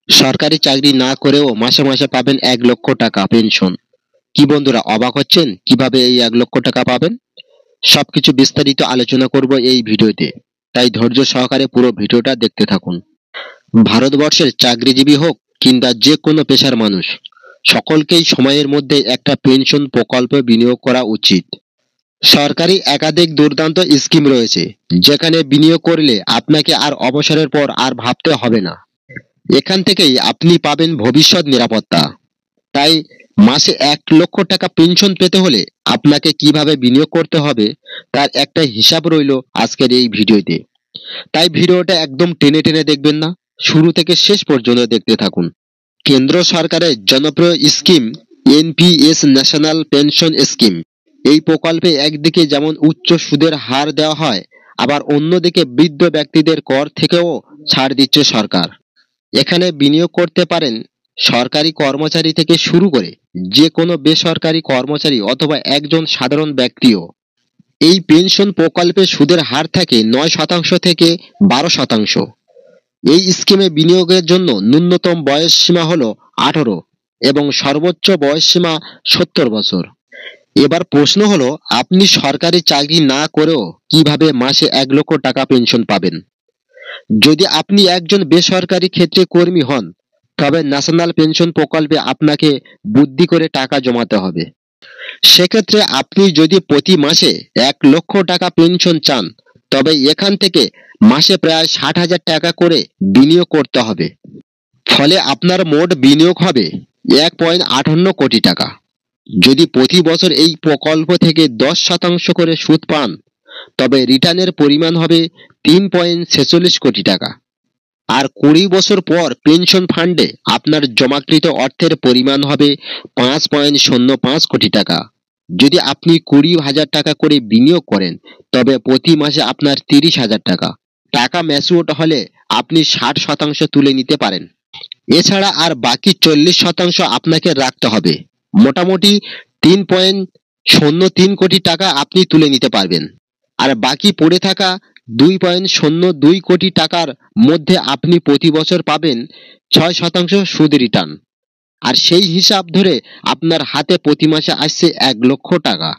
সরকারি চাকরি না করেও মাসে মাসে পাবেন 1 লক্ষ টাকা পেনশন। কি বন্ধুরা, অবাক হচ্ছেন কিভাবে এই 1 লক্ষ টাকা পাবেন? সবকিছু বিস্তারিত আলোচনা করব এই ভিডিওতে, তাই ধৈর্য সহকারে পুরো ভিডিওটা দেখতে থাকুন। ভারতবর্ষের চাকরিজীবী হোক কিংবা যে কোনো পেশার মানুষ, সকলকেই সময়ের মধ্যে একটা পেনশন প্রকল্পে বিনিয়োগ করা উচিত। সরকারি একাধিক দুর্দান্ত স্কিম রয়েছে, যেখানে বিনিয়োগ করলে আপনাকে আর অবসরের পর আর ভাবতে হবে না। এখান থেকেই আপনি পাবেন ভবিষ্যৎ নিরাপত্তা। তাই মাসে 1 লক্ষ টাকা পেনশন পেতে হলে আপনাকে কিভাবে বিনিয়োগ করতে হবে তার একটা হিসাব রইল আজকের এই ভিডিওতে। তাই ভিডিওটা একদম টেনে টেনে দেখবেন না, শুরু থেকে শেষ পর্যন্ত দেখতে থাকুন। কেন্দ্র সরকারের জনপ্রিয় scheme NPS, national pension scheme. এই প্রকল্পে একদিকে যেমন উচ্চ সুদের হার দেওয়া হয়, আবার অন্যদিকে বৃদ্ধ ব্যক্তিদের কর থেকেও ছাড় দিচ্ছে সরকার। এখানে বিনিয়োগ করতে পারেন সরকারি কর্মচারী থেকে শুরু করে যে কোনো বেসরকারি কর্মচারী অথবা একজন সাধারণ ব্যক্তিও। এই পেনশন প্রকল্পে সুদের হার থাকে 9% থেকে 12%। এই স্কিমে বিনিয়োগের জন্য ন্যূনতম বয়স সীমা হলো 18 এবং সর্বোচ্চ বয়স সীমা 70 বছর। এবার প্রশ্ন হলো, আপনি সরকারি চাকরি না করেও কিভাবে মাসে 1 লক্ষ টাকা পেনশন পাবেন? যদি আপনি একজন বেসরকারি ক্ষেত্রে কর্মী হন, তবে ন্যাশনাল পেনশন প্রকল্পে আপনাকে বুদ্ধি করে টাকা জমাতে হবে। সেক্ষেত্রে আপনি যদি প্রতি মাসে 1 লক্ষ টাকা পেনশন চান, তবে এখান থেকে মাসে প্রায় 60,000 টাকা করে বিনিয়োগ করতে হবে। ফলে আপনার মোট বিনিয়োগ হবে 1.58 কোটি টাকা। যদি প্রতি বছর এই প্রকল্প থেকে 10% করে সুদ পান, তবে রিটার্নের পরিমাণ হবে 3.46 কোটি টাকা। আর 20 বছর পর পেনশন ফান্ডে আপনার জমাকৃত অর্থের পরিমাণ হবে 5.05 কোটি টাকা। যদি আপনি 20,000 টাকা করে বিনিয়োগ করেন, তবে প্রতি মাসে আপনার 30,000 টাকা। টাকা ম্যাচিউর হলে আপনি 60% তুলে নিতে পারেন। এছাড়া আর বাকি 40% আপনাকে রাখতে হবে। মোটামুটি 3.03 কোটি টাকা আপনি তুলে নিতে পারবেন। আর বাকি পড়ে থাকা 2.02 কোটি টাকার মধ্যে আপনি প্রতি বছর পাবেন 6% সুদ রিটার্ন। আর সেই হিসাব ধরে আপনার হাতে প্রতি মাসে আসছে 1 লক্ষ টাকা।